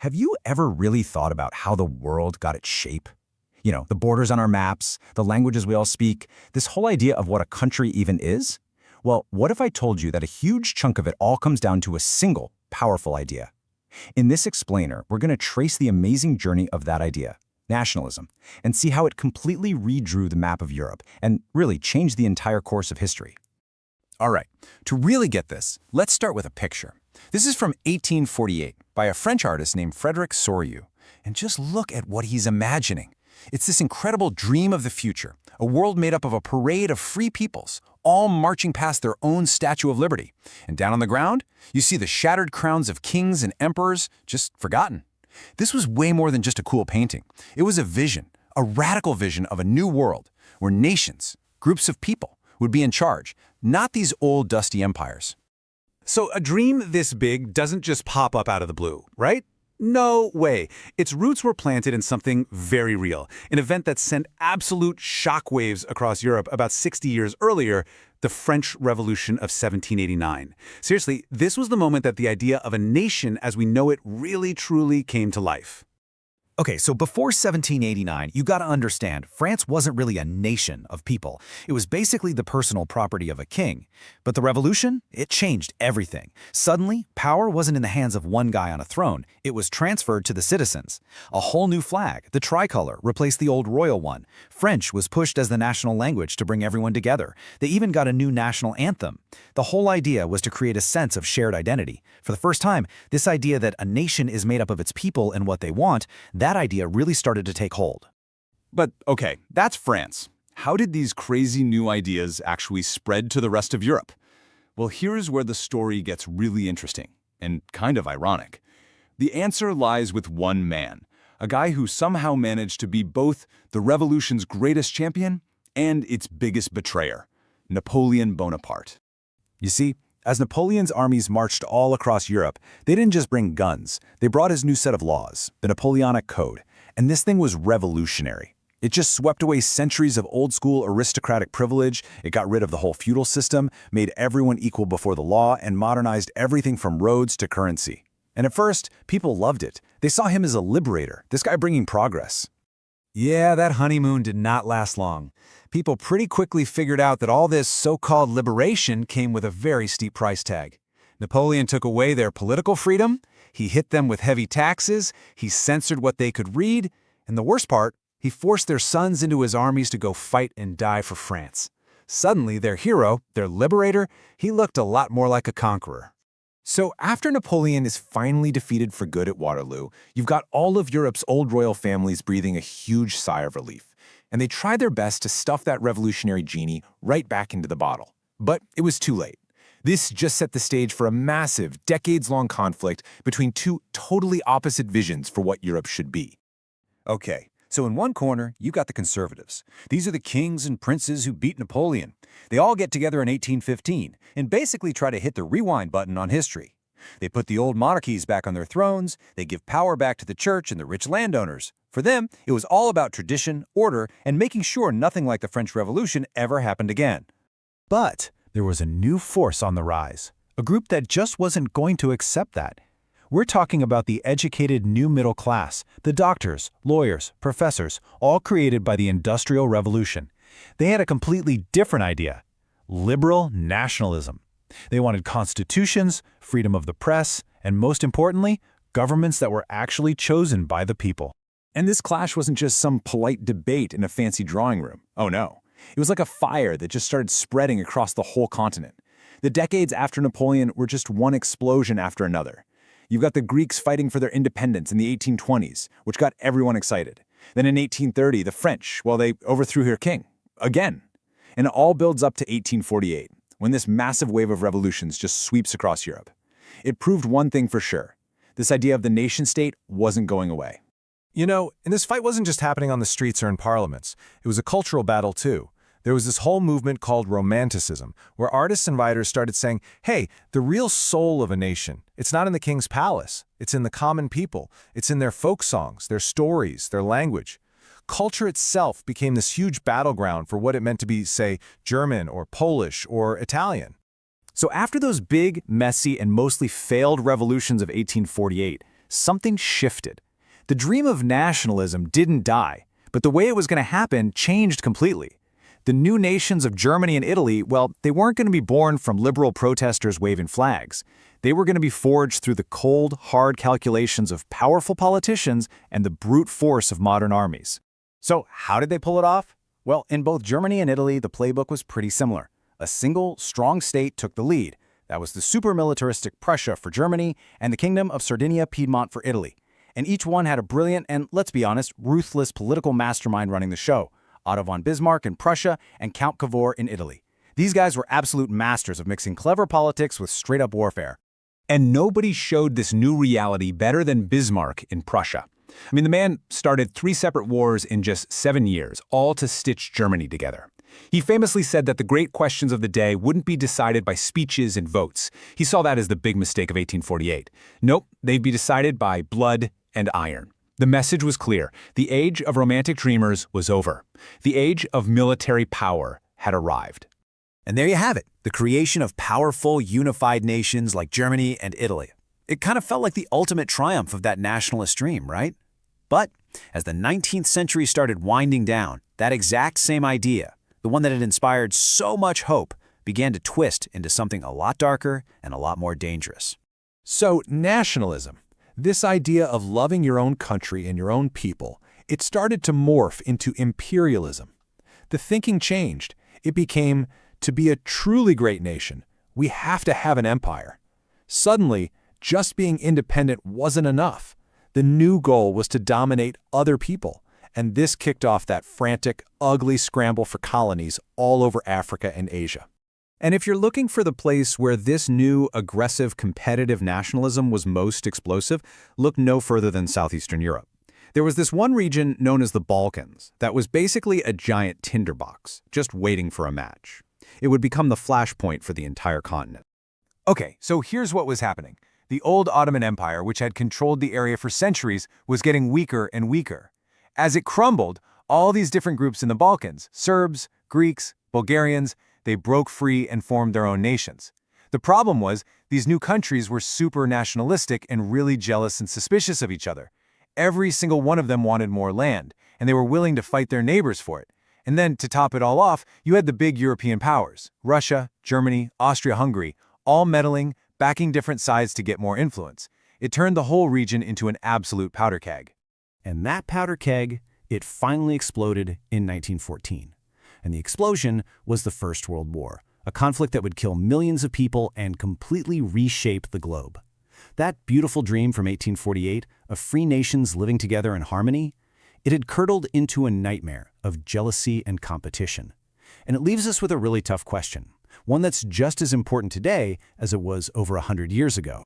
Have you ever really thought about how the world got its shape? You know, the borders on our maps, the languages we all speak, this whole idea of what a country even is? Well, what if I told you that a huge chunk of it all comes down to a single, powerful idea? In this explainer, we're going to trace the amazing journey of that idea, nationalism, and see how it completely redrew the map of Europe and really changed the entire course of history. All right, to really get this, let's start with a picture. This is from 1848 by a French artist named Frédéric Soriot. And just look at what he's imagining. It's this incredible dream of the future, a world made up of a parade of free peoples, all marching past their own Statue of Liberty. And down on the ground, you see the shattered crowns of kings and emperors, just forgotten. This was way more than just a cool painting. It was a vision, a radical vision of a new world, where nations, groups of people, would be in charge, not these old dusty empires. So a dream this big doesn't just pop up out of the blue, right? No way. Its roots were planted in something very real, an event that sent absolute shockwaves across Europe about 60 years earlier, the French Revolution of 1789. Seriously, this was the moment that the idea of a nation as we know it really truly came to life. Okay, so before 1789, you gotta understand, France wasn't really a nation of people. It was basically the personal property of a king. But the revolution, it changed everything. Suddenly, power wasn't in the hands of one guy on a throne. It was transferred to the citizens. A whole new flag, the tricolor, replaced the old royal one. French was pushed as the national language to bring everyone together. They even got a new national anthem. The whole idea was to create a sense of shared identity. For the first time, this idea that a nation is made up of its people and what they want, that idea really started to take hold. But okay, that's France. How did these crazy new ideas actually spread to the rest of Europe? Well, here's where the story gets really interesting and kind of ironic. The answer lies with one man, a guy who somehow managed to be both the revolution's greatest champion and its biggest betrayer, Napoleon Bonaparte. You see, as Napoleon's armies marched all across Europe, they didn't just bring guns. They brought his new set of laws, the Napoleonic Code. And this thing was revolutionary. It just swept away centuries of old-school aristocratic privilege, it got rid of the whole feudal system, made everyone equal before the law, and modernized everything from roads to currency. And at first, people loved it. They saw him as a liberator, this guy bringing progress. Yeah, that honeymoon did not last long. People pretty quickly figured out that all this so-called liberation came with a very steep price tag. Napoleon took away their political freedom, he hit them with heavy taxes, he censored what they could read, and the worst part, he forced their sons into his armies to go fight and die for France. Suddenly, their hero, their liberator, he looked a lot more like a conqueror. So after Napoleon is finally defeated for good at Waterloo, you've got all of Europe's old royal families breathing a huge sigh of relief. And they tried their best to stuff that revolutionary genie right back into the bottle. But it was too late. This just set the stage for a massive, decades-long conflict between two totally opposite visions for what Europe should be. Okay, so in one corner, you got the conservatives. These are the kings and princes who beat Napoleon. They all get together in 1815 and basically try to hit the rewind button on history. They put the old monarchies back on their thrones, they give power back to the church and the rich landowners. For them, it was all about tradition, order, and making sure nothing like the French Revolution ever happened again. But there was a new force on the rise, a group that just wasn't going to accept that. We're talking about the educated new middle class, the doctors, lawyers, professors, all created by the Industrial Revolution. They had a completely different idea: liberal nationalism. They wanted constitutions, freedom of the press, and most importantly, governments that were actually chosen by the people. And this clash wasn't just some polite debate in a fancy drawing room. Oh no. It was like a fire that just started spreading across the whole continent. The decades after Napoleon were just one explosion after another. You've got the Greeks fighting for their independence in the 1820s, which got everyone excited. Then in 1830, the French, well, they overthrew their king. Again. And it all builds up to 1848, when this massive wave of revolutions just sweeps across Europe. It proved one thing for sure. This idea of the nation-state wasn't going away. You know, and this fight wasn't just happening on the streets or in parliaments. It was a cultural battle, too. There was this whole movement called Romanticism, where artists and writers started saying, hey, the real soul of a nation, it's not in the king's palace. It's in the common people. It's in their folk songs, their stories, their language. Culture itself became this huge battleground for what it meant to be, say, German or Polish or Italian. So after those big, messy, and mostly failed revolutions of 1848, something shifted. The dream of nationalism didn't die, but the way it was going to happen changed completely. The new nations of Germany and Italy, well, they weren't going to be born from liberal protesters waving flags. They were going to be forged through the cold, hard calculations of powerful politicians and the brute force of modern armies. So how did they pull it off? Well, in both Germany and Italy, the playbook was pretty similar. A single, strong state took the lead. That was the super-militaristic Prussia for Germany and the Kingdom of Sardinia-Piedmont for Italy. And each one had a brilliant and, let's be honest, ruthless political mastermind running the show. Otto von Bismarck in Prussia and Count Cavour in Italy. These guys were absolute masters of mixing clever politics with straight-up warfare. And nobody showed this new reality better than Bismarck in Prussia. I mean, the man started 3 separate wars in just 7 years, all to stitch Germany together. He famously said that the great questions of the day wouldn't be decided by speeches and votes. He saw that as the big mistake of 1848. Nope, they'd be decided by blood and iron. The message was clear. The age of romantic dreamers was over. The age of military power had arrived. And there you have it, the creation of powerful, unified nations like Germany and Italy. It kind of felt like the ultimate triumph of that nationalist dream, right? But as the 19th century started winding down, that exact same idea, the one that had inspired so much hope, began to twist into something a lot darker and a lot more dangerous. So, nationalism, this idea of loving your own country and your own people, it started to morph into imperialism. The thinking changed. It became, to be a truly great nation, we have to have an empire. Suddenly, just being independent wasn't enough. The new goal was to dominate other people, and this kicked off that frantic, ugly scramble for colonies all over Africa and Asia. And if you're looking for the place where this new, aggressive, competitive nationalism was most explosive, look no further than Southeastern Europe. There was this one region known as the Balkans that was basically a giant tinderbox, just waiting for a match. It would become the flashpoint for the entire continent. Okay, so here's what was happening. The old Ottoman Empire, which had controlled the area for centuries, was getting weaker and weaker. As it crumbled, all these different groups in the Balkans, Serbs, Greeks, Bulgarians, they broke free and formed their own nations. The problem was, these new countries were super nationalistic and really jealous and suspicious of each other. Every single one of them wanted more land, and they were willing to fight their neighbors for it. And then, to top it all off, you had the big European powers, Russia, Germany, Austria-Hungary, all meddling, backing different sides to get more influence. It turned the whole region into an absolute powder keg. And that powder keg, it finally exploded in 1914. And the explosion was the First World War, a conflict that would kill millions of people and completely reshape the globe. That beautiful dream from 1848 of free nations living together in harmony, it had curdled into a nightmare of jealousy and competition. And it leaves us with a really tough question, one that's just as important today as it was over 100 years ago.